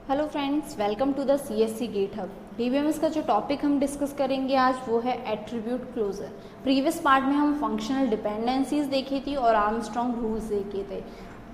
Hello friends, welcome to the CSC GATE hub. DBMS का जो topic हम discuss करेंगे आज वो है एट्रीब्यूट क्लोजर। प्रीवियस पार्ट में हम फंक्शनल डिपेंडेंसीज देखी थी और आर्मस्ट्रॉन्ग रूल्स देखे थे।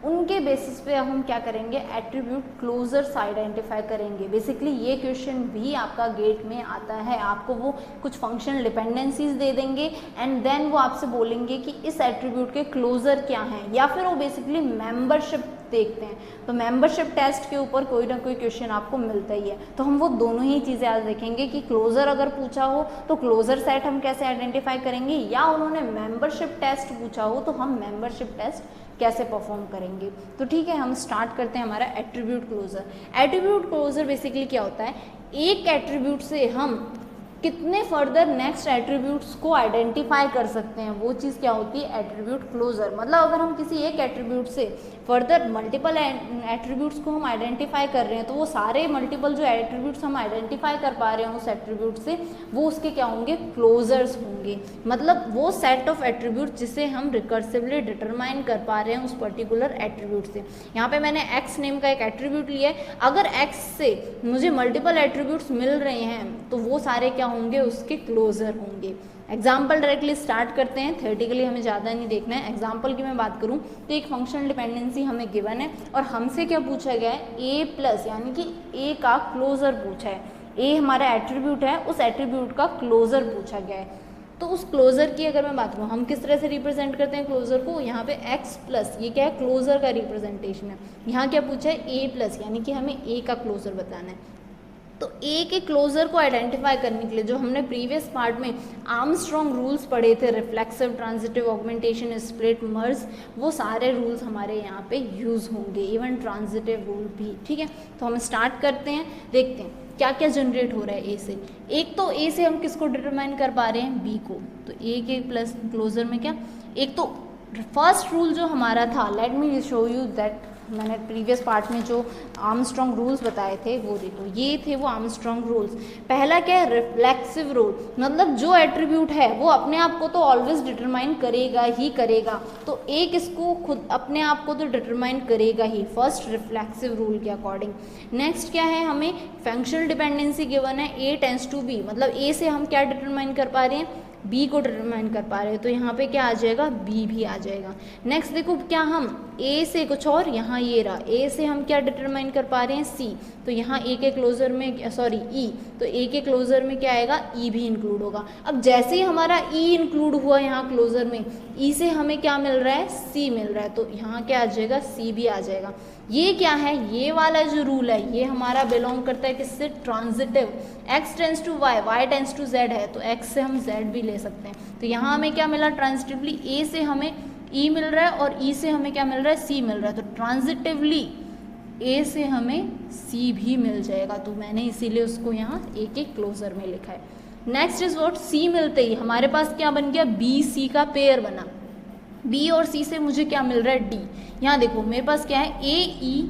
उनके बेसिस पे हम क्या करेंगे, एट्रीब्यूट क्लोजर्स आइडेंटिफाई करेंगे। बेसिकली ये क्वेश्चन भी आपका गेट में आता है। आपको वो कुछ फंक्शनल डिपेंडेंसीज दे देंगे एंड देन वो आपसे बोलेंगे कि इस एट्रीब्यूट के क्लोजर क्या हैं, या फिर वो बेसिकली मेंबरशिप देखते हैं। तो मेंबरशिप टेस्ट के ऊपर कोई ना कोई क्वेश्चन आपको मिलता ही है। तो हम वो दोनों ही चीज़ें आज देखेंगे कि क्लोजर अगर पूछा हो तो क्लोजर सेट हम कैसे आइडेंटिफाई करेंगे, या उन्होंने मेंबरशिप टेस्ट पूछा हो तो हम मेंबरशिप टेस्ट कैसे परफॉर्म करेंगे। तो ठीक है, हम स्टार्ट करते हैं हमारा attribute closure. Attribute closure basically क्या होता है, एक एट्रीब्यूट से हम कितने फर्दर नेक्स्ट एट्रीब्यूट्स को आइडेंटिफाई कर सकते हैं, वो चीज़ क्या होती है, एट्रीब्यूट क्लोजर। मतलब अगर हम किसी एक एट्रीब्यूट से फर्दर मल्टीपल एट्रीब्यूट्स को हम आइडेंटिफाई कर रहे हैं तो वो सारे मल्टीपल जो एट्रीब्यूट्स हम आइडेंटिफाई कर पा रहे हैं उस एट्रीब्यूट से, वो उसके क्या होंगे, क्लोजर्स होंगे। मतलब वो सेट ऑफ एट्रीब्यूट जिसे हम रिकर्सिवली डिटरमाइन कर पा रहे हैं उस पर्टिकुलर एट्रीब्यूट से। यहाँ पे मैंने एक्स नेम का एक एट्रीब्यूट लिया है। अगर एक्स से मुझे मल्टीपल एट्रीब्यूट्स मिल रहे हैं तो वो सारे क्या होंगे, उसके क्लोजर होंगे। एग्जाम्पल डायरेक्टली स्टार्ट करते हैं, थ्योरेटिकली हमें ज़्यादा नहीं देखना है। एग्जाम्पल की मैं बात करूं तो एक फंक्शनल डिपेंडेंसी हमें गिवन है और हमसे क्या पूछा गया है, ए प्लस यानी कि ए का क्लोजर पूछा है। ए हमारा एट्रीब्यूट है, उस एट्रीब्यूट का क्लोजर पूछा गया है। तो उस क्लोजर की अगर मैं बात करूँ, हम किस तरह से रिप्रेजेंट करते हैं क्लोजर को, यहाँ पे एक्स प्लस, ये क्या है, क्लोजर का रिप्रेजेंटेशन है। यहाँ क्या पूछा है, ए प्लस, यानी कि हमें ए का क्लोजर बताना है। तो ए के क्लोजर को आइडेंटिफाई करने के लिए जो हमने प्रीवियस पार्ट में आर्मस्ट्रॉन्ग रूल्स पढ़े थे, रिफ्लेक्सिव, ट्रांजिटिव, ऑगमेंटेशन, स्प्लिट, मर्ज, वो सारे रूल्स हमारे यहाँ पे यूज होंगे, इवन ट्रांजिटिव रूल भी। ठीक है, तो हम स्टार्ट करते हैं, देखते हैं क्या क्या जनरेट हो रहा है ए से। एक तो ए से हम किसको डिटरमाइन कर पा रहे हैं, बी को। तो ए के प्लस क्लोजर में क्या, एक तो फर्स्ट रूल जो हमारा था, let me show you that, मैंने प्रीवियस पार्ट में जो आर्मस्ट्रॉन्ग रूल्स बताए थे वो देखो, ये थे वो आर्मस्ट्रॉन्ग रूल्स। पहला क्या है, रिफ्लेक्सिव रूल, मतलब जो एट्रीब्यूट है वो अपने आप को तो ऑलवेज डिटरमाइन करेगा ही करेगा, तो एक इसको खुद अपने आप को तो डिटरमाइन करेगा ही, फर्स्ट रिफ्लेक्सिव रूल के अकॉर्डिंग। नेक्स्ट क्या है, हमें फंक्शनल डिपेंडेंसी गिवन है, ए टेंड्स टू बी, मतलब ए से हम क्या डिटरमाइन कर पा रहे हैं, बी को डिटरमाइन कर पा रहे हैं, तो यहाँ पे क्या आ जाएगा, बी भी आ जाएगा। नेक्स्ट देखो, क्या हम ए से कुछ और, यहाँ ये रहा, ए से हम क्या डिटरमाइन कर पा रहे हैं, सी, तो यहाँ ए के क्लोजर में, सॉरी ई, तो ए के क्लोजर में क्या आएगा, ई भी इंक्लूड होगा। अब जैसे ही हमारा ई इंक्लूड हुआ यहाँ क्लोजर में, ई से हमें क्या मिल रहा है, सी मिल रहा है, तो यहाँ क्या आ जाएगा, सी भी आ जाएगा। ये क्या है, ये वाला जो रूल है ये हमारा बिलोंग करता है किससे, transitive. x tends to y, y tends to z है, तो x से हम z भी ले सकते हैं। तो यहाँ हमें क्या मिला, ट्रांजिटिवली a से हमें e मिल रहा है और e से हमें क्या मिल रहा है, c मिल रहा है, तो ट्रांजिटिवली a से हमें c भी मिल जाएगा। तो मैंने इसीलिए उसको यहाँ a के क्लोजर में लिखा है। नेक्स्ट इज व्हाट, c मिलते ही हमारे पास क्या बन गया, b c का पेयर बना। बी और सी से मुझे क्या मिल रहा है, डी। यहाँ देखो मेरे पास क्या है, ए ई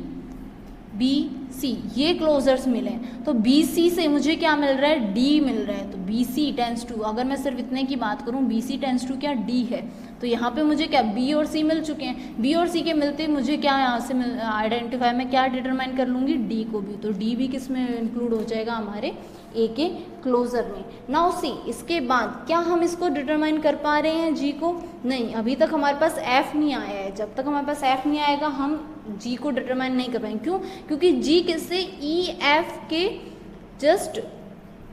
बी सी, ये क्लोजर्स मिले हैं, तो बी सी से मुझे क्या मिल रहा है, डी मिल रहा है। तो बी सी टेंस टू, अगर मैं सिर्फ इतने की बात करूँ, बी सी टेंस टू क्या, डी है, तो यहाँ पे मुझे क्या, बी और सी मिल चुके हैं। बी और सी के मिलते मुझे क्या यहाँ से आइडेंटिफाई में क्या डिटरमाइन कर लूँगी, डी को भी, तो डी भी किस में इंक्लूड हो जाएगा, हमारे ए के क्लोजर में। नाउ सी, इसके बाद क्या हम इसको डिटरमाइन कर पा रहे हैं, जी को, नहीं, अभी तक हमारे पास एफ नहीं आया है। जब तक हमारे पास एफ नहीं आएगा हम जी को डिटरमाइन नहीं कर पाएंगे। क्यों, क्योंकि जी किससे, ई एफ के जस्ट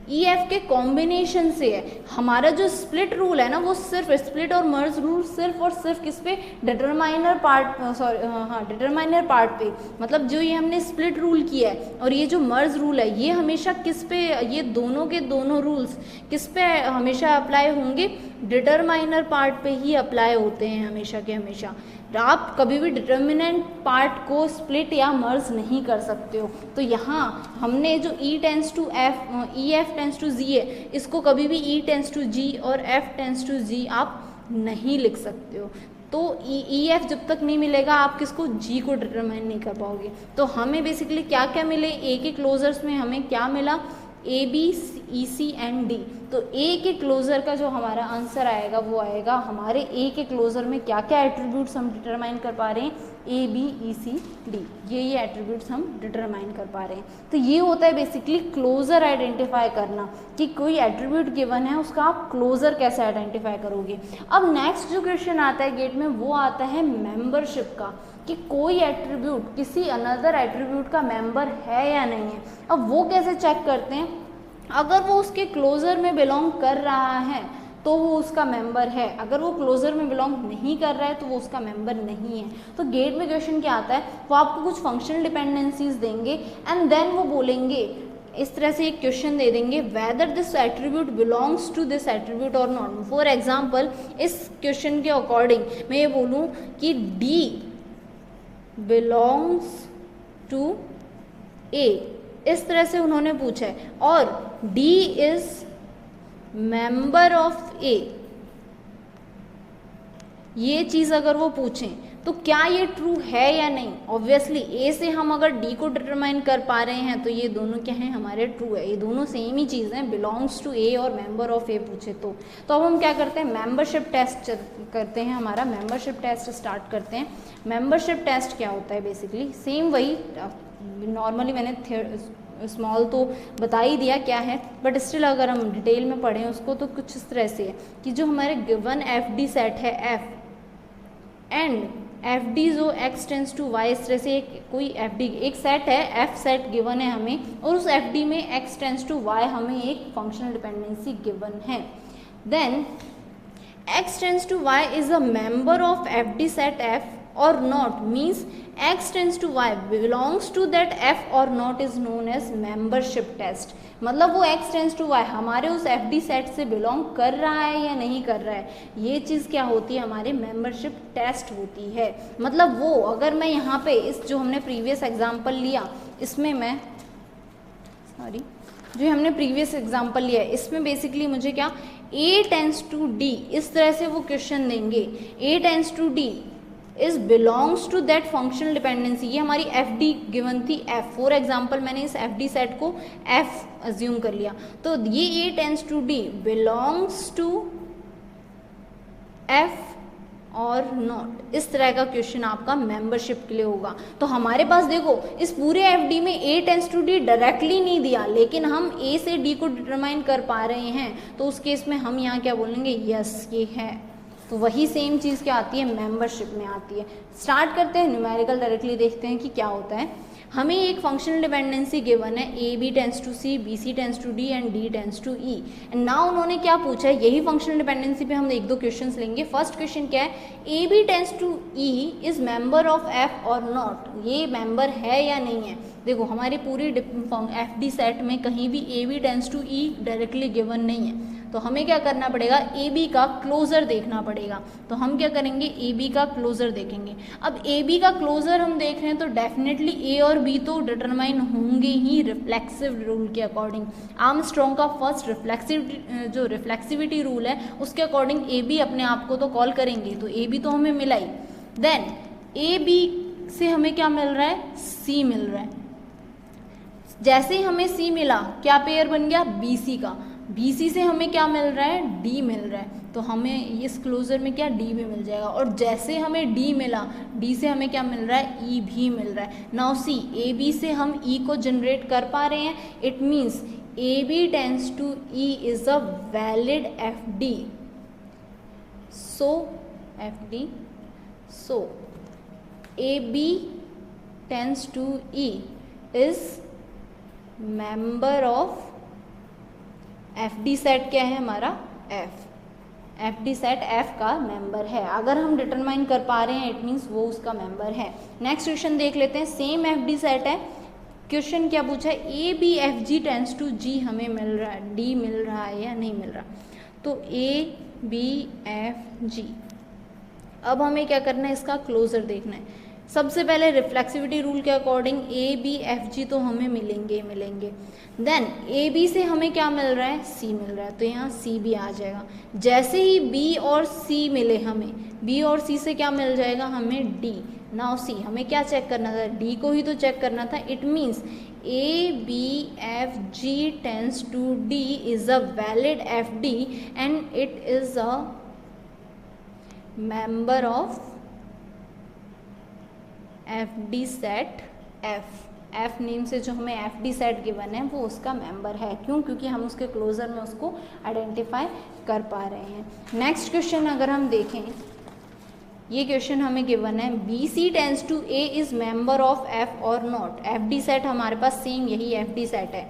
ई एफ के कॉम्बिनेशन से है। हमारा जो स्प्लिट रूल है ना, वो सिर्फ स्प्लिट और मर्ज रूल सिर्फ और सिर्फ किस पे, डिटरमाइनर पार्ट, सॉरी हाँ, डिटरमाइनर पार्ट पे, मतलब जो ये हमने स्प्लिट रूल किया है और ये जो मर्ज रूल है ये हमेशा किस पे, ये दोनों के दोनों रूल्स किस पे हमेशा अप्लाई होंगे, डिटरमाइनर पार्ट पे ही अप्लाई होते हैं हमेशा के हमेशा। आप कभी भी डिटर्मिनेंट पार्ट को स्प्लिट या मर्ज नहीं कर सकते हो। तो यहाँ हमने जो E tends to F, E F tends to G है, इसको कभी भी ई टेंस टू जी और एफ टेंस टू जी आप नहीं लिख सकते हो। तो ई एफ जब तक नहीं मिलेगा आप किसको, जी को डिटरमाइन नहीं कर पाओगे। तो हमें बेसिकली क्या क्या मिले, ए के क्लोजर्स में हमें क्या मिला, A B E C and D. तो ए के क्लोजर का जो हमारा आंसर आएगा वो आएगा, हमारे ए के क्लोजर में क्या क्या एट्रीब्यूट्स हम डिटरमाइन कर पा रहे हैं, A B E C D, ये एट्रीब्यूट्स हम डिटरमाइन कर पा रहे हैं। तो ये होता है बेसिकली क्लोजर आइडेंटिफाई करना, कि कोई एट्रीब्यूट गिवन है उसका आप क्लोजर कैसे आइडेंटिफाई करोगे। अब नेक्स्ट जो क्वेश्चन आता है गेट में वो आता है मेंबरशिप का, कि कोई एट्रीब्यूट किसी अनदर एट्रीब्यूट का मेंबर है या नहीं है। अब वो कैसे चेक करते हैं, अगर वो उसके क्लोजर में बिलोंग कर रहा है तो वो उसका मेंबर है, अगर वो क्लोजर में बिलोंग नहीं कर रहा है तो वो उसका मेंबर नहीं है। तो गेट में क्वेश्चन क्या आता है, वो आपको कुछ फंक्शनल डिपेंडेंसीज देंगे एंड देन वो बोलेंगे, इस तरह से एक क्वेश्चन दे देंगे, whether this attribute belongs to this attribute और नॉट। फॉर एग्जाम्पल इस क्वेश्चन के अकॉर्डिंग मैं ये बोलूँ कि डी बिलोंग्स टू ए, इस तरह से उन्होंने पूछा है, और डी इज मेंबर ऑफ ए, ये चीज अगर वो पूछें तो क्या ये ट्रू है या नहीं। ऑब्वियसली ए से हम अगर डी को डिटरमाइन कर पा रहे हैं तो ये दोनों क्या हैं, हमारे ट्रू है, ये दोनों सेम ही चीज़ हैं, बिलोंग्स टू ए और मेंबर ऑफ ए पूछे तो अब हम क्या करते हैं, मेंबरशिप टेस्ट करते हैं, हमारा मेंबरशिप टेस्ट स्टार्ट करते हैं। मेंबरशिप टेस्ट क्या होता है, बेसिकली सेम वही, नॉर्मली मैंने स्मॉल तो बता ही दिया क्या है, बट स्टिल अगर हम डिटेल में पढ़ें उसको तो कुछ इस तरह से है कि जो हमारे गिवन एफ डी सेट है एफ एंड एफ डी जो एक्स टेंस टू वाई, इस तरह से कोई एफ डी एक सेट है, एफ सेट गिवन है हमें, और उस एफ डी में एक्स टेंस टू वाई हमें एक फंक्शनल डिपेंडेंसी गिवन है। Then X tends to Y is a member of F D set F or not, means x tends to y belongs to that f or not is known as membership test। मतलब वो x tends to y हमारे उस fd set से belong कर रहा है या नहीं कर रहा है, ये चीज़ क्या होती है, हमारे मेंबरशिप टेस्ट होती है। मतलब वो अगर मैं यहाँ पे इस जो हमने प्रीवियस एग्जाम्पल लिया इसमें मैं जो हमने प्रीवियस एग्जाम्पल लिया इसमें बेसिकली मुझे क्या a tends to d, इस तरह से वो क्वेश्चन देंगे, a tends to d is belongs to that functional dependency, ये हमारी एफ डी गिवन थी एफ, फॉर एग्जाम्पल मैंने इस एफ डी सेट को एफ अज्यूम कर लिया, तो ये A tends to D belongs to F और नॉट, इस तरह का क्वेश्चन आपका मेंबरशिप के लिए होगा। तो हमारे पास देखो इस पूरे एफ डी में ए टेंस टू डी डायरेक्टली नहीं दिया, लेकिन हम ए से डी को डिटरमाइन कर पा रहे हैं, तो उस केस में हम यहाँ क्या बोलेंगे, यस ये है। तो वही सेम चीज़ क्या आती है, मेंबरशिप में आती है। स्टार्ट करते हैं न्यूमेरिकल, डायरेक्टली देखते हैं कि क्या होता है। हमें एक फंक्शनल डिपेंडेंसी गिवन है, A B tends to C, B C tends to D and D tends to E. And now उन्होंने क्या पूछा है, यही फंक्शनल डिपेंडेंसी पे हम एक दो क्वेश्चंस लेंगे। फर्स्ट क्वेश्चन क्या है, A B tends to E is member of F और नॉट, ये मेंबर है या नहीं है। देखो हमारी पूरी एफ डी सेट में कहीं भी A B tends to E directly given नहीं है, तो हमें क्या करना पड़ेगा, ए बी का क्लोजर देखना पड़ेगा। तो हम क्या करेंगे, ए बी का क्लोजर देखेंगे। अब ए बी का क्लोजर हम देख रहे हैं तो डेफिनेटली ए और बी तो डिटरमाइन होंगे ही रिफ्लेक्सिव रूल के अकॉर्डिंग। आर्मस्ट्रॉन्ग का फर्स्ट रिफ्लेक्सिविटी रूल है उसके अकॉर्डिंग ए बी अपने आप को तो कॉल करेंगे, तो ए बी तो हमें मिला ही। देन ए बी से हमें क्या मिल रहा है, सी मिल रहा है। जैसे ही हमें सी मिला क्या पेयर बन गया, बी सी का। BC से हमें क्या मिल रहा है, D मिल रहा है, तो हमें इस क्लोजर में क्या D भी मिल जाएगा। और जैसे हमें D मिला, D से हमें क्या मिल रहा है, E भी मिल रहा है। नाउ सी AB से हम E को जनरेट कर पा रहे हैं, it means AB tends to E is a valid FD। So FD, so AB tends to E is member of F D set. क्या है हमारा, एफ डी सेट एफ का मेंबर है। अगर हम डिटरमाइन कर पा रहे हैं इट मीन्स वो उसका मेंबर है। नेक्स्ट क्वेश्चन देख लेते हैं, सेम एफ डी सेट है। क्वेश्चन क्या पूछा है, A B F G tends to G हमें मिल रहा है, डी मिल रहा है या नहीं मिल रहा। तो ए बी एफ जी, अब हमें क्या करना है, इसका क्लोजर देखना है। सबसे पहले रिफ्लेक्सिविटी रूल के according A B F G तो हमें मिलेंगे। देन ए बी से हमें क्या मिल रहा है, सी मिल रहा है, तो यहाँ सी भी आ जाएगा। जैसे ही बी और सी मिले हमें, बी और सी से क्या मिल जाएगा हमें, डी। नाउ सी हमें क्या चेक करना था, डी को ही तो चेक करना था। It means A B F G tends to D is a valid F D and it is a member of F D set F name से जो हमें एफ डी सेट गिवन है वो उसका मेंबर है। क्यों? क्योंकि हम उसके क्लोजर में उसको आइडेंटिफाई कर पा रहे हैं। नेक्स्ट क्वेश्चन अगर हम देखें, ये क्वेश्चन हमें गिवन है B C tends to A is member of F और नॉट। एफ डी सेट हमारे पास सेम यही एफ डी सेट है।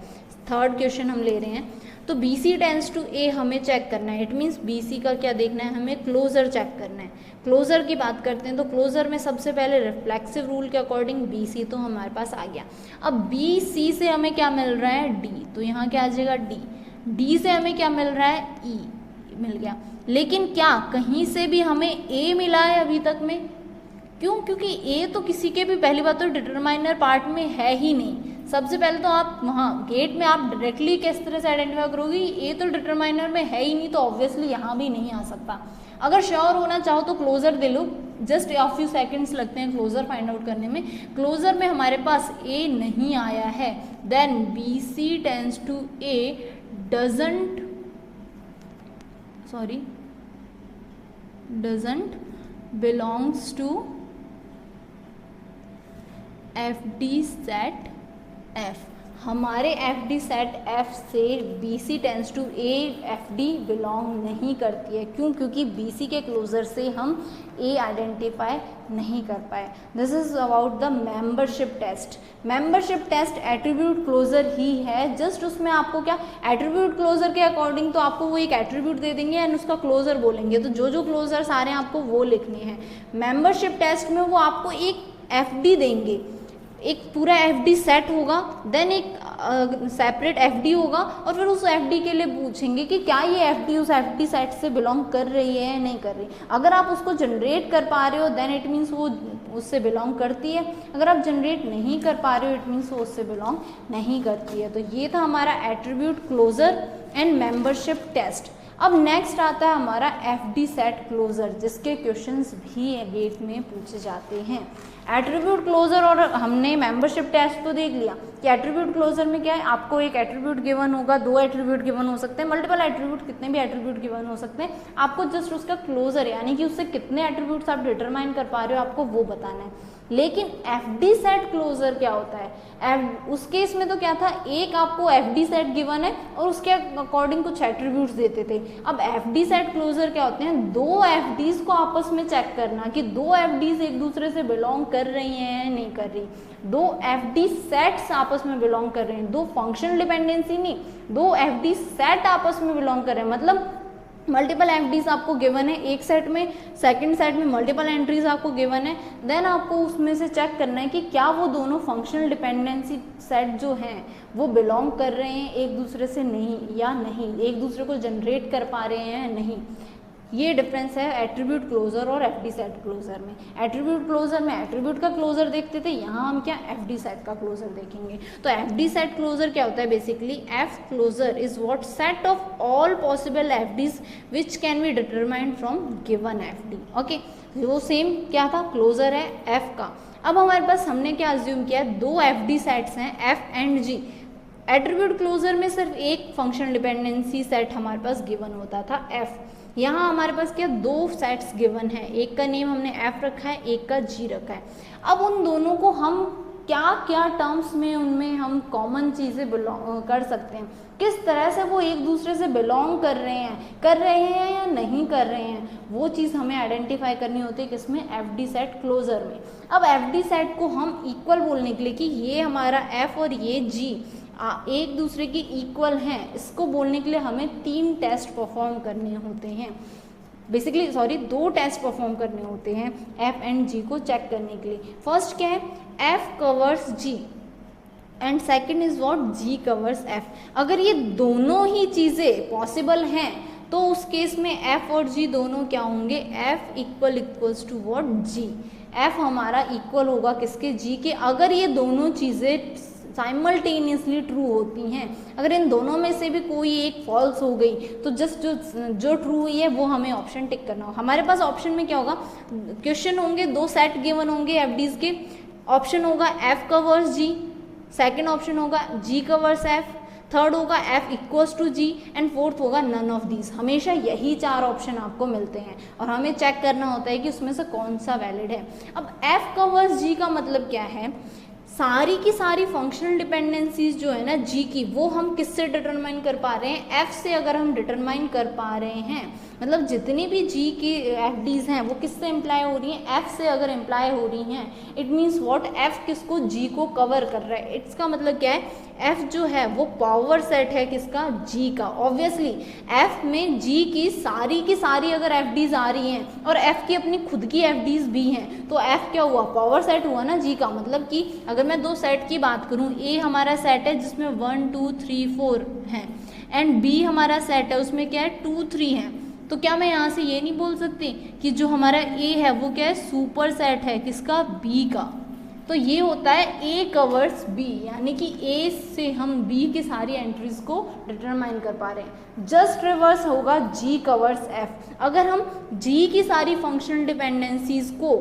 थर्ड क्वेश्चन हम ले रहे हैं, तो B C tends to A हमें चेक करना है। इट मीन्स बी सी का क्या देखना है, हमें क्लोजर चेक करना है। क्लोजर की बात करते हैं तो क्लोजर में सबसे पहले रिफ्लेक्सिव रूल के अकॉर्डिंग बी सी तो हमारे पास आ गया। अब बी सी से हमें क्या मिल रहा है, डी, तो यहाँ क्या आ जाएगा डी। डी से हमें क्या मिल रहा है, ई मिल गया। लेकिन क्या कहीं से भी हमें ए मिला है अभी तक में? क्यों? क्योंकि ए तो किसी के भी, पहली बात तो डिटरमाइनर पार्ट में है ही नहीं। सबसे पहले तो आप वहाँ गेट में आप डायरेक्टली किस तरह से आइडेंटिफाई करोगे, ए तो डिटरमाइनर में है ही नहीं, तो ऑब्वियसली यहाँ भी नहीं आ सकता। अगर श्योर होना चाहो तो क्लोजर दे लो, जस्ट अ फ्यू सेकंड्स लगते हैं क्लोजर फाइंड आउट करने में। क्लोजर में हमारे पास ए नहीं आया है, then B C tends to A doesn't belongs to F D set F. हमारे एफ डी सेट एफ से B C tends to A F D belong नहीं करती है। क्यों? क्योंकि बी सी के क्लोजर से हम ए आइडेंटिफाई नहीं कर पाए। This is about the membership test. Membership test attribute closure ही है, जस्ट उसमें आपको क्या एट्रीब्यूट क्लोजर के अकॉर्डिंग तो आपको वो एक एट्रीब्यूट दे देंगे एंड उसका क्लोजर बोलेंगे, तो जो जो क्लोजर सारे आपको वो लिखने हैं। मेंबरशिप टेस्ट में वो आपको एक एफ डी देंगे, एक पूरा एफ डी सेट होगा, देन एक सेपरेट एफ डी होगा, और फिर उस एफ डी के लिए पूछेंगे कि क्या ये एफ डी उस एफ डी सेट से बिलोंग कर रही है या नहीं कर रही। अगर आप उसको जनरेट कर पा रहे हो देन इट मीन्स वो उससे बिलोंग करती है। अगर आप जनरेट नहीं कर पा रहे हो इट मीन्स वो उससे बिलोंग नहीं करती है। तो ये था हमारा attribute closure and membership test. अब नेक्स्ट आता है हमारा एफ डी सेट क्लोजर, जिसके क्वेश्चंस भी गेट में पूछे जाते हैं। एट्रीब्यूट क्लोजर और हमने मेंबरशिप टेस्ट तो देख लिया कि एट्रीब्यूट क्लोजर में क्या है, आपको एक एट्रीब्यूट गिवन होगा, दो एट्रीब्यूट गिवन हो सकते हैं, मल्टीपल एट्रीब्यूट, कितने भी एट्रीब्यूट गिवन हो सकते हैं। आपको जस्ट उसका क्लोजर यानी कि उससे कितने एट्रीब्यूट्स आप डिटरमाइन कर पा रहे हो आपको वो बताना है। लेकिन एफ डी सेट क्लोजर क्या होता है, उस केस में तो क्या था, एक आपको एफ डी सेट गिवन है और उसके अकॉर्डिंग कुछ एट्रीब्यूट्स देते थे। अब एफ डी सेट क्लोजर क्या होते हैं, दो एफ डीज को आपस में चेक करना कि दो एफ डीज एक दूसरे से बिलोंग कर रही हैं या नहीं कर रही। दो एफ डी सेट्स आपस में बिलोंग कर रहे हैं, दो फंक्शनल डिपेंडेंसी नहीं, दो एफ डी सेट आपस में बिलोंग कर रहे हैं। मतलब मल्टीपल एफ डीज आपको गिवन है एक सेट में, सेकंड सेट में मल्टीपल एंट्रीज आपको गिवन है, देन आपको उसमें से चेक करना है कि क्या वो दोनों फंक्शनल डिपेंडेंसी सेट जो हैं वो बिलोंग कर रहे हैं एक दूसरे से नहीं या नहीं, एक दूसरे को जनरेट कर पा रहे हैं या नहीं। ये डिफरेंस है एट्रीब्यूट क्लोजर और एफ डी सेट क्लोजर में। एट्रीब्यूट क्लोजर में एट्रीब्यूट का क्लोजर देखते थे, यहाँ हम क्या एफ डी सेट का क्लोजर देखेंगे। तो एफ डी सेट क्लोजर क्या होता है, basically F closure is what set of all possible F Ds which can be determined from given F D. Okay, वो सेम क्या था, क्लोजर है एफ का। अब हमारे पास हमने क्या अज्यूम किया, दो एफ डी सेट्स हैं F and G. Attribute closure में सिर्फ एक फंक्शनल डिपेंडेंसी सेट हमारे पास गिवन होता था एफ। यहाँ हमारे पास क्या दो सेट्स गिवन है, एक का नेम हमने एफ रखा है, एक का जी रखा है। अब उन दोनों को हम क्या क्या टर्म्स में उनमें हम कॉमन चीज़ें बिलोंग कर सकते हैं, किस तरह से वो एक दूसरे से बिलोंग कर रहे हैं या नहीं कर रहे हैं, वो चीज़ हमें आइडेंटिफाई करनी होती है किसमें, एफ डी सेट क्लोजर में। अब एफ डी सेट को हम इक्वल बोलने के लिए कि ये हमारा एफ और ये जी एक दूसरे के इक्वल हैं, इसको बोलने के लिए हमें तीन टेस्ट परफॉर्म करने होते हैं। बेसिकली दो टेस्ट परफॉर्म करने होते हैं एफ एंड जी को चेक करने के लिए। फर्स्ट क्या है, F covers G and second is what, G covers F. अगर ये दोनों ही चीज़ें पॉसिबल हैं तो उस केस में एफ और जी दोनों क्या होंगे, F equals to what, G. F हमारा इक्वल होगा किसके, जी के। अगर ये दोनों चीज़ें साइमल्टेनियसली ट्रू होती हैं, अगर इन दोनों में से भी कोई एक फॉल्स हो गई तो जस्ट जो ट्रू हुई है वो हमें ऑप्शन टिक करना होगा। हमारे पास ऑप्शन में क्या होगा, क्वेश्चन होंगे, दो सेट गिवन होंगे एफ डीज के, ऑप्शन होगा F covers G, second option होगा जी कवर्स एफ, थर्ड होगा f equals to g and fourth होगा नन ऑफ दीज। हमेशा यही 4 ऑप्शन आपको मिलते हैं और हमें चेक करना होता है कि उसमें से कौन सा वैलिड है। अब f कवर्स g का मतलब क्या है, सारी की सारी फंक्शनल डिपेंडेंसीज जो है ना g की, वो हम किससे डिटरमाइन कर पा रहे हैं, f से अगर हम डिटरमाइन कर पा रहे हैं, मतलब जितनी भी g की FDs हैं वो किससे इम्प्लाई हो रही हैं, f से अगर इम्प्लाई हो रही हैं, इट मीन्स व्हाट, f किसको, g को कवर कर रहा है। इसका मतलब क्या है, f जो है वो पावर सेट है किसका, g का। ऑब्वियसली f में g की सारी अगर FDs आ रही हैं और f की अपनी खुद की FDs भी हैं, तो f क्या हुआ, पावर सेट हुआ ना g का। मतलब कि अगर मैं 2 सेट की बात करूं, a हमारा सेट है जिसमें 1 2 3 4 हैं एंड b हमारा सेट है उसमें क्या है 2 3 हैं, तो क्या मैं यहाँ से ये नहीं बोल सकती कि जो हमारा a है वो क्या है, सुपर सेट है किसका, b का। तो ये होता है a कवर्स b, यानी कि a से हम b की सारी एंट्रीज को डिटरमाइन कर पा रहे हैं। जस्ट रिवर्स होगा g कवर्स f। अगर हम g की सारी फंक्शनल डिपेंडेंसीज को,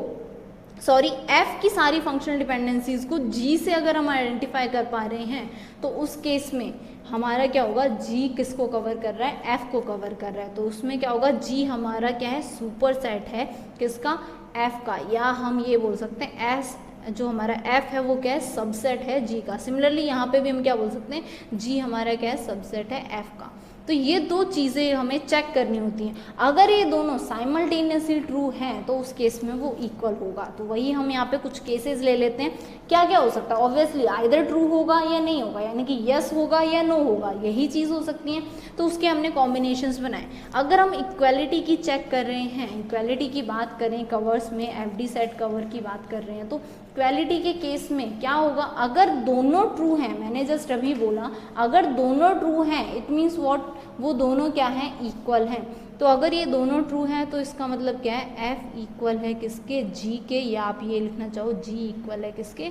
सॉरी f की सारी फंक्शनल डिपेंडेंसीज को g से अगर हम आइडेंटिफाई कर पा रहे हैं, तो उस केस में हमारा क्या होगा, g किसको कवर कर रहा है, f को कवर कर रहा है। तो उसमें क्या होगा, g हमारा क्या है, सुपर सेट है किसका, f का, या हम ये बोल सकते हैं s जो हमारा f है वो क्या है, सबसेट है g का। सिमिलरली यहाँ पे भी हम क्या बोल सकते हैं, g हमारा क्या है, सबसेट है f का। तो ये 2 चीज़ें हमें चेक करनी होती हैं। अगर ये दोनों साइमल्टेनियसली ट्रू हैं तो उस केस में वो इक्वल होगा। तो वही हम यहाँ पे कुछ केसेस ले लेते हैं। क्या क्या हो सकता है, ऑब्वियसली आइदर ट्रू होगा या नहीं होगा, यानी कि यस होगा या नो होगा, यही चीज़ हो सकती है। तो उसके हमने कॉम्बिनेशंस बनाए। अगर हम इक्वालिटी की चेक कर रहे हैं, इक्वालिटी की बात करें कवर्स में, FD सेट कवर की बात कर रहे हैं, तो इक्वालिटी के केस में क्या होगा, अगर दोनों ट्रू हैं, मैंने जस्ट अभी बोला अगर दोनों ट्रू हैं, इट मीन्स व्हाट, वो दोनों क्या हैं, इक्वल हैं। तो अगर ये दोनों ट्रू हैं तो इसका मतलब क्या है, f इक्वल है किसके, g के, या आप ये लिखना चाहो g इक्वल है किसके,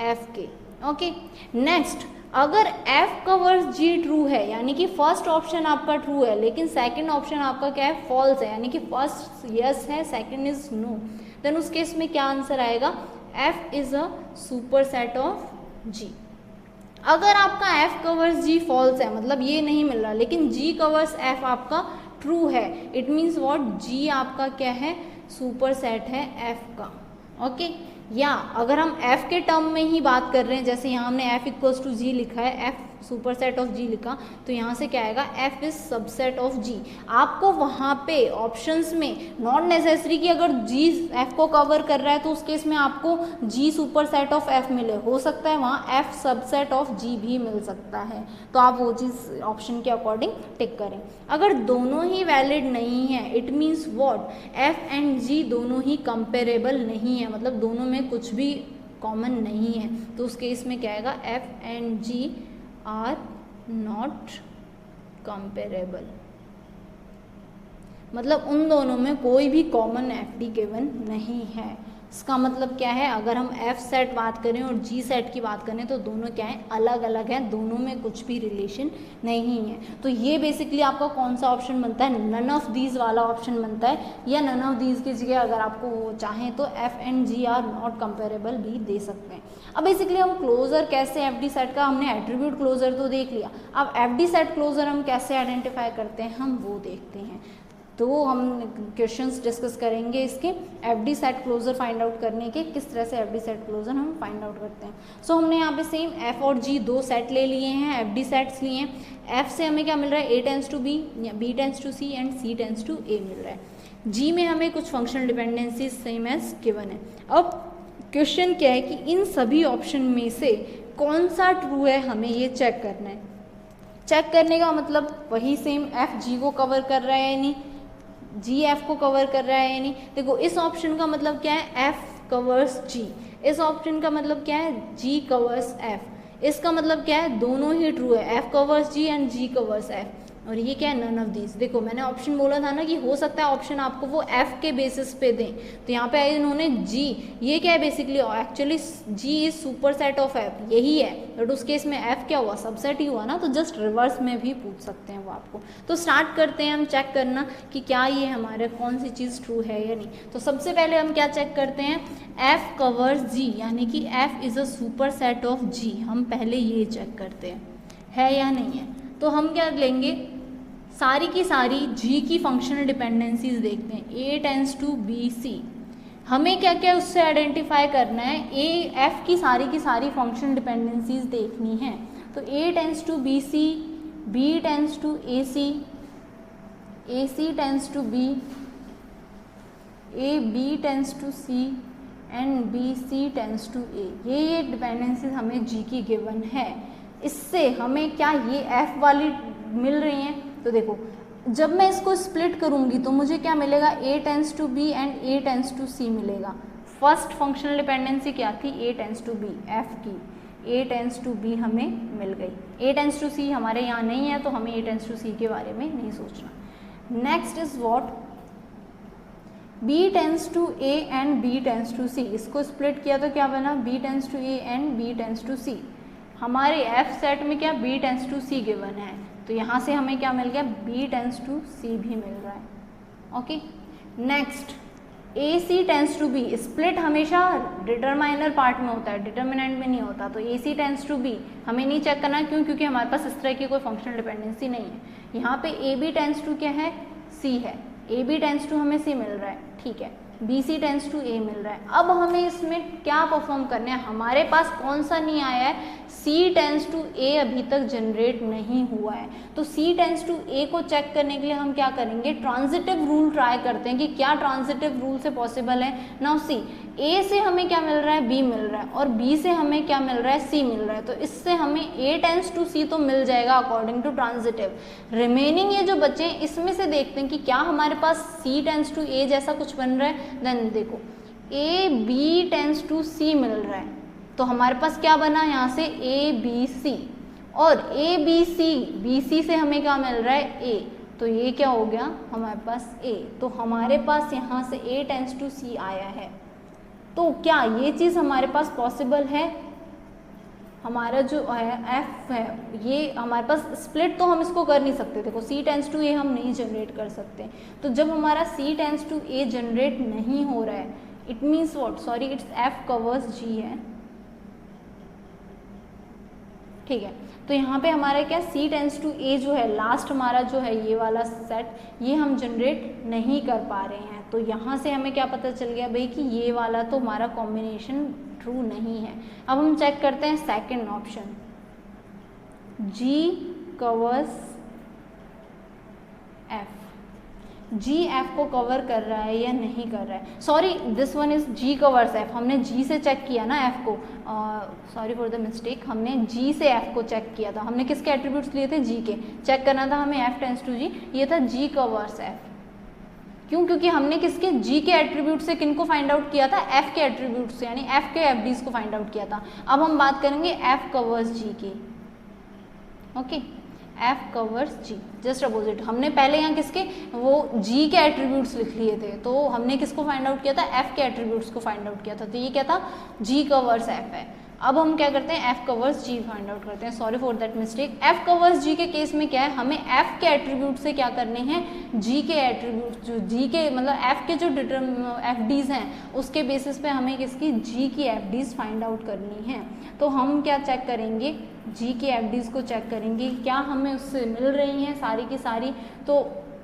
f के। ओके, नेक्स्ट, अगर f कवर्स g ट्रू है, यानी कि फर्स्ट ऑप्शन आपका ट्रू है लेकिन सेकंड ऑप्शन आपका क्या है, फॉल्स है, यानी कि फर्स्ट यस है, सेकंड इज नो, देन उस केस में क्या आंसर आएगा, f is a super set of g। अगर आपका f कवर्स g फॉल्स है, मतलब ये नहीं मिल रहा, लेकिन g कवर्स f आपका ट्रू है, इट मीन्स व्हाट, g आपका क्या है, सुपर सेट है f का। ओके, या अगर हम f के टर्म में ही बात कर रहे हैं, जैसे यहाँ हमने f इक्वल्स टू g लिखा है, f super set of g लिखा, तो यहाँ से क्या आएगा, f is subset of g। आपको वहाँ पे ऑप्शंस में नॉट नेसेसरी कि अगर g f को कवर कर रहा है तो उस केस में आपको g super set of f मिले, हो सकता है वहाँ f सबसेट ऑफ g भी मिल सकता है। तो आप वो चीज़ ऑप्शन के अकॉर्डिंग टिक करें। अगर दोनों ही वैलिड नहीं है, it means what, f and g दोनों ही कंपेरेबल नहीं है, मतलब दोनों में कुछ भी कॉमन नहीं है, तो उस केस में क्या आएगा, f and g are not comparable, मतलब उन दोनों में कोई भी कॉमन FD गिवन नहीं है। इसका मतलब क्या है, अगर हम f सेट बात करें और g सेट की बात करें तो दोनों क्या है, अलग अलग हैं, दोनों में कुछ भी रिलेशन नहीं है। तो ये बेसिकली आपका कौन सा ऑप्शन बनता है, नन ऑफ दीज वाला ऑप्शन बनता है, या नन ऑफ दीज की जगह अगर आपको चाहें तो f and g are not comparable भी दे सकते हैं। अब बेसिकली हम क्लोजर कैसे, FD सेट का हमने एट्रीब्यूट क्लोजर तो देख लिया, अब FD सेट क्लोजर हम कैसे आइडेंटिफाई करते हैं हम वो देखते हैं। तो हम क्वेश्चंस डिस्कस करेंगे इसके, FD set closure find out करने के, किस तरह से FD सेट क्लोजर हम फाइंड आउट करते हैं। सो हमने यहाँ पे सेम f और g 2 सेट ले लिए हैं, FD सेट्स लिए हैं। f से हमें क्या मिल रहा है, a tends to b, b tends to c and c tends to a मिल रहा है। g में हमें कुछ functional dependencies same as given है। अब क्वेश्चन क्या है कि इन सभी ऑप्शन में से कौन सा ट्रू है, हमें ये चेक करना है। चेक करने का मतलब वही सेम, f g को कवर कर रहा है या नहीं, g f को कवर कर रहा है या नहीं। देखो इस ऑप्शन का मतलब क्या है, f कवर्स g, इस ऑप्शन का मतलब क्या है, g कवर्स f। इसका मतलब क्या है, दोनों ही ट्रू है, f covers g and g covers f। और ये क्या है, नन ऑफ दीज। देखो मैंने ऑप्शन बोला था ना कि हो सकता है ऑप्शन आपको वो f के बेसिस पे दें, तो यहाँ पे इन्होंने g, ये क्या है basically, actually g is super set of f, यही है, बट उस केस में f क्या हुआ, सबसेट ही हुआ ना, तो जस्ट रिवर्स में भी पूछ सकते हैं वो आपको। तो स्टार्ट करते हैं हम चेक करना कि क्या ये हमारे कौन सी चीज़ ट्रू है या नहीं। तो सबसे पहले हम क्या चेक करते हैं, f कवर्स g, यानी कि f is a super set of g, हम पहले ये चेक करते हैं। है या नहीं है। तो हम क्या लेंगे, सारी की सारी जी की फंक्शनल डिपेंडेंसीज देखते हैं। ए टेंस टू बी सी, हमें क्या क्या उससे आइडेंटिफाई करना है, ए एफ की सारी फंक्शनल डिपेंडेंसीज देखनी है। तो A tends to B C, B tends to A C tends to B, A B tends to C and B C tends to A. ये डिपेंडेंसीज हमें जी की गिवन है। इससे हमें क्या ये एफ वाली मिल रही हैं। तो देखो जब मैं इसको स्प्लिट करूंगी तो मुझे क्या मिलेगा, A tends to B and A tends to C मिलेगा। फर्स्ट फंक्शनल डिपेंडेंसी क्या थी, A tends to B, F की ए टेंस टू बी हमें मिल गई। ए टेंस टू सी हमारे यहाँ नहीं है तो हमें ए टेंस टू सी के बारे में नहीं सोचना। Next is what, B tends to A and B tends to C. इसको स्प्लिट किया तो क्या बना, B tends to A and B tends to C. हमारे एफ सेट में क्या, B tends to C given है, तो यहाँ से हमें क्या मिल गया, बी टेंस टू सी भी मिल रहा है। Okay, next A C tends to B. Split हमेशा डिटरमाइनर पार्ट में होता है, डिटर्मिनेंट में नहीं होता। तो A C tends to B हमें नहीं चेक करना, क्यों, क्योंकि हमारे पास इस तरह की कोई फंक्शनल डिपेंडेंसी नहीं है। यहाँ पे ए बी टेंस टू क्या है, सी है, ए बी टेंस टू हमें सी मिल रहा है, ठीक है, बी सी टेंस टू ए मिल रहा है। अब हमें इसमें क्या परफॉर्म करना है, हमारे पास कौन सा नहीं आया है, सी टेंस टू ए अभी तक जनरेट नहीं हुआ है। तो सी टेंस टू ए को चेक करने के लिए हम क्या करेंगे, ट्रांजिटिव रूल ट्राई करते हैं कि क्या ट्रांजिटिव रूल से पॉसिबल है। नाउ सी, ए से हमें क्या मिल रहा है, बी मिल रहा है, और बी से हमें क्या मिल रहा है, सी मिल रहा है। तो इससे हमें ए टेंस टू सी तो मिल जाएगा अकॉर्डिंग टू ट्रांजिटिव। रिमेनिंग ये जो बचे इसमें से देखते हैं कि क्या हमारे पास सी टेंस टू ए जैसा कुछ बन रहा है। देन देखो ए बी टेंस टू सी मिल रहा है, तो हमारे पास क्या बना यहाँ से, ए बी सी, और ए बी सी से हमें क्या मिल रहा है, ए, तो ये क्या हो गया हमारे पास ए। तो हमारे पास यहाँ से ए टेंस टू सी आया है। तो क्या ये चीज़ हमारे पास पॉसिबल है, हमारा जो है एफ है ये हमारे पास स्प्लिट तो हम इसको कर नहीं सकते। देखो सी टेंस टू ए हम नहीं जनरेट कर सकते, तो जब हमारा C tends to A generate नहीं हो रहा है, it means what, sorry it's F covers G है, ठीक है। तो यहाँ पे हमारा क्या, सी टेंस टू ए जो है लास्ट हमारा जो है ये वाला सेट, ये हम जनरेट नहीं कर पा रहे हैं। तो यहाँ से हमें क्या पता चल गया भाई कि ये वाला तो हमारा कॉम्बिनेशन ट्रू नहीं है। अब हम चेक करते हैं second option, G covers F, G F को कवर कर रहा है या नहीं कर रहा है। Sorry this one is G covers F, हमने जी से चेक किया ना एफ को, सॉरी फॉर द मिस्टेक, हमने जी से एफ को चेक किया था। हमने किसके एट्रीब्यूट्स लिए थे, जी के, चेक करना था हमें एफ टेंस टू जी, ये था जी कवर्स एफ। क्यों, क्योंकि हमने किसके, जी के एट्रीब्यूट से किनको फाइंड आउट किया था, एफ के एट्रीब्यूट से, यानी एफ के एफडीज को फाइंड आउट किया था। अब हम बात करेंगे एफ कवर्स जी की। ओके, एफ कवर्स जी, जस्ट अपोजिट। हमने पहले यहाँ किसके, वो जी के एट्रीब्यूट्स लिख लिए थे, तो हमने किसको फाइंड आउट किया था, एफ के एट्रीब्यूट्स को फाइंड आउट किया था। तो ये क्या था, जी कवर्स एफ है। अब हम क्या करते हैं, F covers G find out करते हैं। Sorry for that mistake. F covers G के केस में क्या है, हमें एफ के एट्रीब्यूट से क्या करने हैं, जी के एट्रीब्यूट, जो जी के मतलब एफ के जो एफ डीज हैं उसके बेसिस पे हमें किसकी, जी की एफ डीज फाइंड आउट करनी है। तो हम क्या चेक करेंगे, जी के एफ डीज को चेक करेंगे, क्या हमें उससे मिल रही हैं सारी की सारी। तो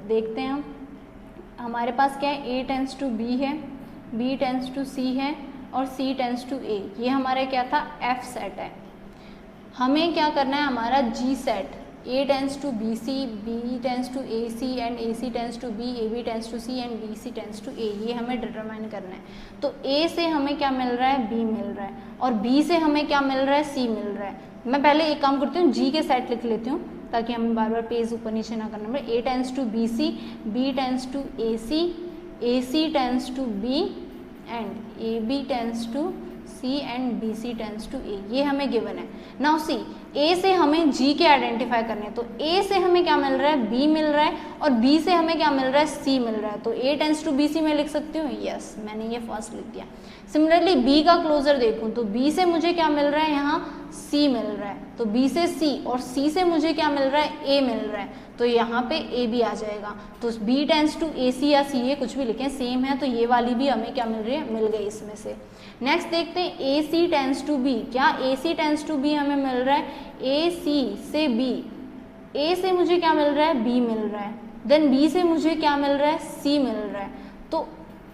देखते हैं हम, हमारे पास क्या है, ए टेंस टू बी है, बी टेंस टू सी है, और सी टेंस टू ए। ये हमारा क्या था, एफ सेट है। हमें क्या करना है, हमारा G set, A tends to B C, B tends to A C and A C tends to B, A B tends to C and B C tends to A, ये हमें determine करना है। तो ए से हमें क्या मिल रहा है, बी मिल रहा है, और बी से हमें क्या मिल रहा है, सी मिल रहा है। मैं पहले एक काम करती हूँ, जी के सेट लिख लेती हूँ ताकि हमें बार बार पेज ऊपर नीचे ना करना पड़े। A tends to B C, B tends to A C tends to B and A B tends to C and B C tends to A, ये हमें गिवन है। नाउ सी, ए से हमें जी के आइडेंटिफाई करने हैं, तो ए से हमें क्या मिल रहा है, बी मिल रहा है, और बी से हमें क्या मिल रहा है, सी मिल रहा है। तो ए टेंस टू बी सी में लिख सकती हूँ, यस मैंने ये फर्स्ट लिख दिया। सिमिलरली बी का क्लोजर देखूं तो बी से मुझे क्या मिल रहा है, यहाँ सी मिल रहा है, तो बी से सी और सी से मुझे क्या मिल रहा है, ए मिल रहा है, तो यहाँ पे ए भी आ जाएगा। तो बी टेंस टू ए सी या सी ए कुछ भी लिखें सेम है, तो ये वाली भी हमें क्या मिल रही है, मिल गई इसमें से। नेक्स्ट देखते हैं ए सी टेंस टू बी, क्या ए सी टेंस टू बी हमें मिल रहा है, ए सी से बी, ए से मुझे क्या मिल रहा है, बी मिल रहा है, देन बी से मुझे क्या मिल रहा है, सी मिल रहा है, तो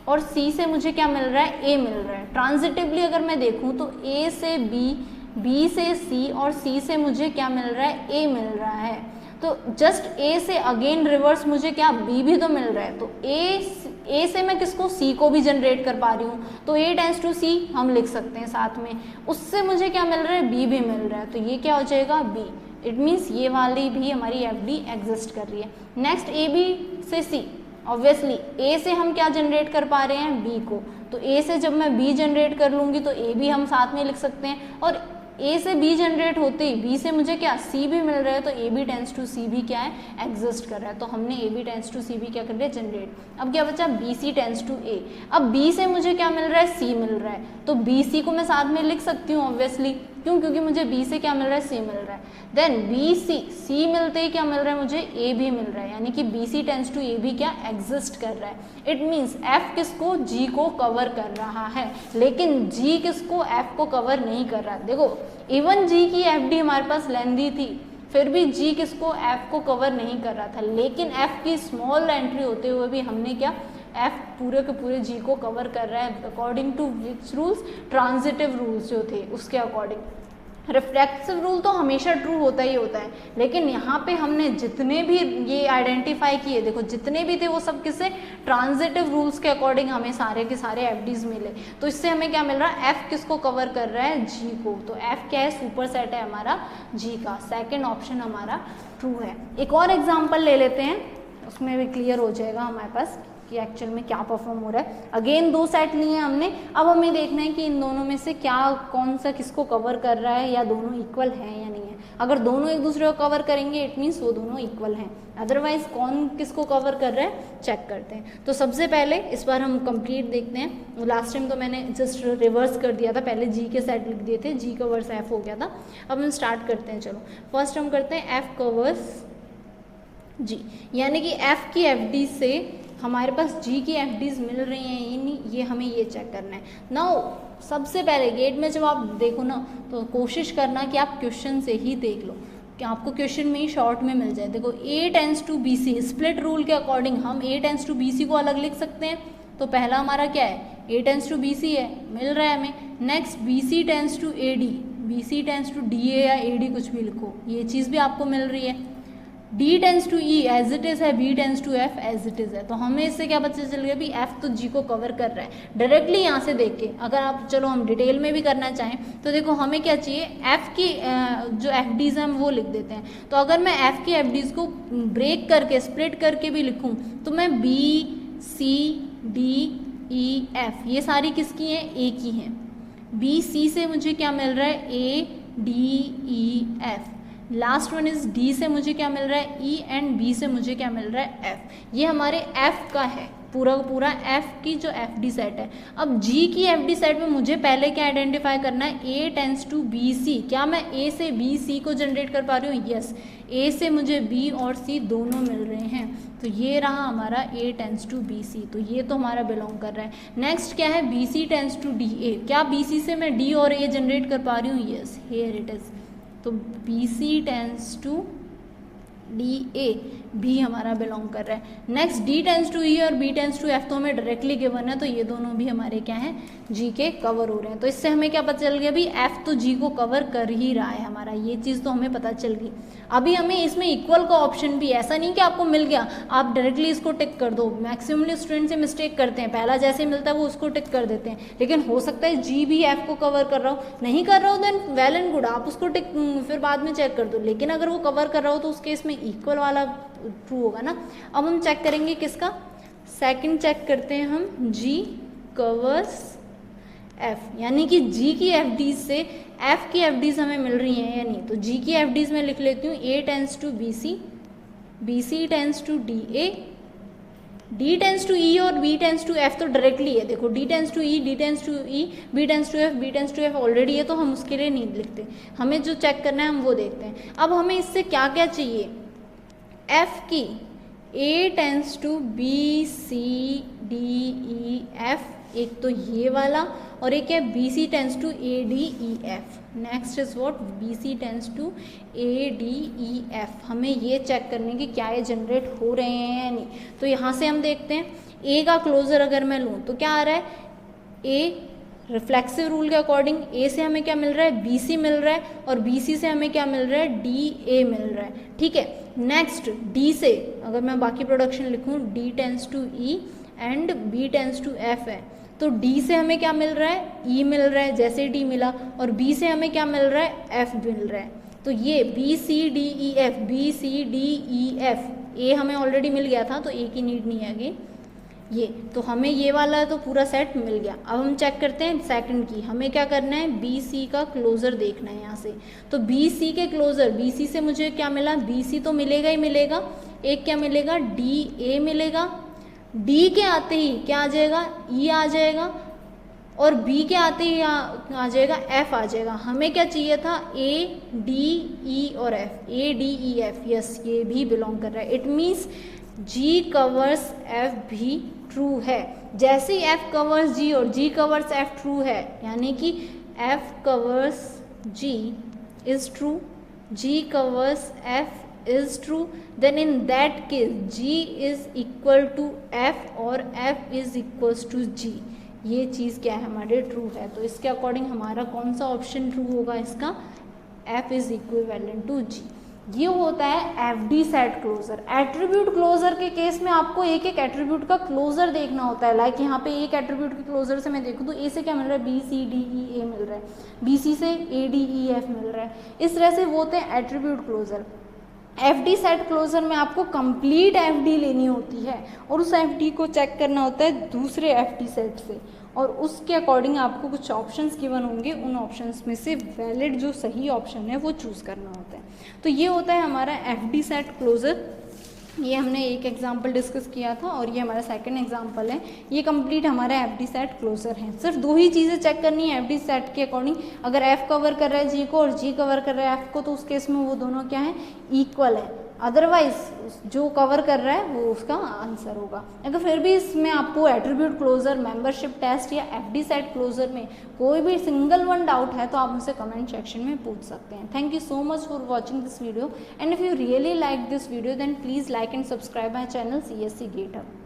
और सी से मुझे क्या मिल रहा है, ए मिल रहा है। ट्रांजिटिवली अगर मैं देखूं तो ए से बी, बी से सी और सी से मुझे क्या मिल रहा है, ए मिल रहा है, तो जस्ट ए से अगेन रिवर्स मुझे क्या, बी भी तो मिल रहा है, तो ए से मैं किसको, सी को भी जनरेट कर पा रही हूँ, तो ए टेंस टू सी हम लिख सकते हैं साथ में, उससे मुझे क्या मिल रहा है, बी भी मिल रहा है, तो ये क्या हो जाएगा, बी। इट मीन्स ये वाली भी हमारी एफ डी एग्जिस्ट कर रही है। नेक्स्ट ए बी से सी, ऑब्वियसली ए से हम क्या जनरेट कर पा रहे हैं, बी को, तो ए से जब मैं बी जनरेट कर लूँगी तो ए भी हम साथ में लिख सकते हैं, और ए से बी जनरेट होते ही बी से मुझे क्या, सी भी मिल रहा है, तो ए बी टेंस टू सी भी क्या है, एग्जिस्ट कर रहा है, तो हमने ए बी टेंस टू सी भी क्या कर लिया, जनरेट। अब क्या बचा, बी सी टेंस टू ए, अब बी से मुझे क्या मिल रहा है, सी मिल रहा है, तो बी सी को मैं साथ में लिख सकती हूँ ऑब्वियसली, क्यों, क्योंकि मुझे बी से क्या मिल रहा है, सी मिल रहा है, देन बी सी, सी मिलते ही क्या मिल रहा है मुझे, ए भी मिल रहा है, यानी कि बी सी टेंस टू ए भी क्या, एग्जिस्ट कर रहा है। इट मीन्स एफ किसको, जी को कवर कर रहा है, लेकिन जी किसको, एफ को कवर नहीं कर रहा है। देखो इवन जी की एफ डी हमारे पास लेंदी थी, फिर भी जी किसको, एफ को कवर नहीं कर रहा था, लेकिन एफ की स्मॉल एंट्री होते हुए भी हमने क्या, एफ पूरे के पूरे जी को कवर कर रहा है, according to which rules, transitive rules जो थे उसके अकॉर्डिंग। रिफ्लेक्सिव रूल तो हमेशा ट्रू होता ही होता है, लेकिन यहाँ पे हमने जितने भी ये आइडेंटिफाई किए, देखो जितने भी थे वो सब किससे, ट्रांजिटिव रूल्स के अकॉर्डिंग हमें सारे के सारे एफडीज मिले, तो इससे हमें क्या मिल रहा है, एफ किसको कवर कर रहा है, जी को, तो एफ क्या है, सुपर सेट है हमारा जी का, सेकेंड ऑप्शन हमारा ट्रू है। एक और एग्जाम्पल ले लेते हैं, उसमें भी क्लियर हो जाएगा हमारे पास कि एक्चुअल में क्या परफॉर्म हो रहा है। अगेन दो सेट लिए हैं हमने, अब हमें देखना है कि इन दोनों में से क्या, कौन सा किसको कवर कर रहा है, या दोनों इक्वल हैं या नहीं है। अगर दोनों एक दूसरे को कवर करेंगे इट मीन्स वो दोनों इक्वल हैं, अदरवाइज कौन किसको कवर कर रहा है चेक करते हैं। तो सबसे पहले इस बार हम कंप्लीट देखते हैं, लास्ट टाइम तो मैंने जस्ट रिवर्स कर दिया था, पहले जी के सेट लिख दिए थे, जी कवर्स एफ हो गया था। अब हम स्टार्ट करते हैं, चलो फर्स्ट हम करते हैं एफ कवर्स जी, यानी कि एफ की एफ डी से हमारे पास जी की एफ डीज मिल रही हैं या नहीं, ये हमें ये चेक करना है। नाउ सबसे पहले गेट में जब आप देखो ना, तो कोशिश करना कि आप क्वेश्चन से ही देख लो, कि आपको क्वेश्चन में ही शॉर्ट में मिल जाए। देखो A tends to B C, split rule के अकॉर्डिंग हम A tends to B C को अलग लिख सकते हैं, तो पहला हमारा क्या है, A tends to B C है, मिल रहा है हमें। Next B C tends to A D, B C tends to D A या ए डी कुछ भी लिखो, ये चीज़ भी आपको मिल रही है। D tends to E as it is है, B tends to F as it is है, तो हमें इससे क्या पता चल गया भी F तो G को कवर कर रहा है डायरेक्टली यहाँ से देख के। अगर आप चलो हम डिटेल में भी करना चाहें तो देखो हमें क्या चाहिए, F की जो एफ डीज हैं हम वो लिख देते हैं। तो अगर मैं F की एफ डीज को ब्रेक करके स्प्लिट करके भी लिखूँ तो मैं B C D E F, ये सारी किसकी हैं, A की हैं। B C से मुझे क्या मिल रहा है, A D E F, last one is D से मुझे क्या मिल रहा है, ई, एंड बी से मुझे क्या मिल रहा है, एफ। ये हमारे एफ का है पूरा पूरा, एफ की जो एफ डी सेट है। अब जी की एफ डी सेट में मुझे पहले क्या आइडेंटिफाई करना है, ए टेंस टू बी सी, क्या मैं ए से बी सी को जनरेट कर पा रही हूँ, यस, ए से मुझे बी और सी दोनों मिल रहे हैं, तो ये रहा हमारा ए टेंस टू बी सी, तो ये तो हमारा बिलोंग कर रहा है। नेक्स्ट क्या है, B C tends to D A, क्या बी सी से मैं डी और ए जनरेट कर पा रही हूँ, यस, हियर इट इज़, तो B C tends to D A भी हमारा बिलोंग कर रहा है। Next D tends to E और बी टेंस टू एफ तो हमें डायरेक्टली गिवन है, तो ये दोनों भी हमारे क्या हैं, जी के कवर हो रहे हैं। तो इससे हमें क्या पता चल गया भी एफ तो जी को कवर कर ही रहा है हमारा, ये चीज़ तो हमें पता चल गई। अभी हमें इसमें इक्वल का ऑप्शन भी, ऐसा नहीं कि आपको मिल गया आप डायरेक्टली इसको टिक कर दो, मैक्सिमम स्टूडेंट से मिस्टेक करते हैं, पहला जैसे मिलता है वो उसको टिक कर देते हैं, लेकिन हो सकता है जी भी एफ को कवर कर रहा हो, नहीं कर रहा हो देन वेल एंड गुड, आप उसको टिक फिर बाद में चेक कर दो, लेकिन अगर वो कवर कर रहा हो तो उस केस में इक्वल वाला ट्रू होगा ना। अब हम चेक करेंगे किसका, सेकंड चेक करते हैं हम, जी कवर्स एफ, यानी कि जी की एफ डीज से एफ की एफ डीज हमें मिल रही हैं या नहीं। तो जी की एफ डीज में लिख लेती हूँ, A tends to B C, B C tends to D A, D tends to E और B टेंस टू F तो डायरेक्टली है, देखो D tends to E, D tends to E, B tends to F, B tends to F already है, तो हम उसके लिए नहीं लिखते, हमें जो चेक करना है हम वो देखते हैं। अब हमें इससे क्या क्या चाहिए, F की A tends to B C D E F, एक तो ये वाला, और एक है B C tends to A D E F. Next is what, B C tends to A D E F. हमें ये चेक करने की क्या ये जनरेट हो रहे हैं या नहीं। तो यहाँ से हम देखते हैं ए का क्लोजर अगर मैं लूँ तो क्या आ रहा है, ए रिफ्लेक्सिव रूल के अकॉर्डिंग ए से हमें क्या मिल रहा है, बी सी मिल रहा है, और बी सी से हमें क्या मिल रहा है, डी ए मिल रहा है। ठीक है, नेक्स्ट डी से अगर मैं बाकी प्रोडक्शन लिखूँ, D tends to E and B tends to F है, तो D से हमें क्या मिल रहा है, E मिल रहा है जैसे D मिला, और B से हमें क्या मिल रहा है, F मिल रहा है। तो ये B C D E F, B C D E F, A हमें ऑलरेडी मिल गया था तो A की नीड नहीं है आगे, ये तो हमें ये वाला तो पूरा सेट मिल गया। अब हम चेक करते हैं सेकंड की, हमें क्या करना है, बी सी का क्लोजर देखना है यहाँ से। तो बी सी के क्लोजर, बी सी से मुझे क्या मिला, बी सी तो मिलेगा ही मिलेगा, एक क्या मिलेगा, डी ए मिलेगा, डी के आते ही क्या आ जाएगा, ई आ जाएगा, और बी के आते ही आ जाएगा एफ आ जाएगा। हमें क्या चाहिए था, ए डी ई और F, A D E F, yes ये भी बिलोंग कर रहा है। It means G covers F भी ट्रू है। जैसे ही एफ कवर्स जी और जी कवर्स एफ ट्रू है, यानी कि F covers G is true, G covers F is true, then in that case G is equal to F और F is equals to G। ये चीज़ क्या है, हमारे ट्रू है। तो इसके अकॉर्डिंग हमारा कौन सा ऑप्शन ट्रू होगा, इसका F is equivalent to G। ये होता है F D set closure. Attribute closure के केस में आपको एक एक एट्रीब्यूट का क्लोजर देखना होता है। लाइक यहाँ पे एक एट्रीब्यूट के क्लोजर से मैं देखूँ तो ए से क्या मिल रहा है, बी सी डी ई ए मिल रहा है, बी सी से ए डी ई एफ मिल रहा है। इस तरह से वो होते हैं attribute closure. F D set closure में आपको कंप्लीट एफ डी लेनी होती है और उस एफ डी को चेक करना होता है दूसरे एफ डी सेट से, और उसके अकॉर्डिंग आपको कुछ ऑप्शंस गिवन होंगे, उन ऑप्शंस में से वैलिड जो सही ऑप्शन है वो चूज़ करना होता है। तो ये होता है हमारा एफ डी सेट क्लोजर। ये हमने एक एग्जाम्पल डिस्कस किया था और ये हमारा सेकंड एग्जाम्पल है। ये कंप्लीट हमारा एफ डी सेट क्लोजर है। सिर्फ दो ही चीज़ें चेक करनी है एफ डी सेट के अकॉर्डिंग। अगर एफ कवर कर रहा है जी को और जी कवर कर रहा है एफ को, तो उस केस में वो दोनों क्या है, इक्वल है। अदरवाइज जो कवर कर रहा है वो उसका आंसर होगा। अगर फिर भी इसमें आपको एट्रीब्यूट क्लोजर, मेंबरशिप टेस्ट या एफ डी सेट क्लोजर में कोई भी सिंगल वन डाउट है तो आप मुझसे कमेंट सेक्शन में पूछ सकते हैं। Thank you so much for watching this video, and if you really like this video then please like and subscribe my channel CSC GateHub।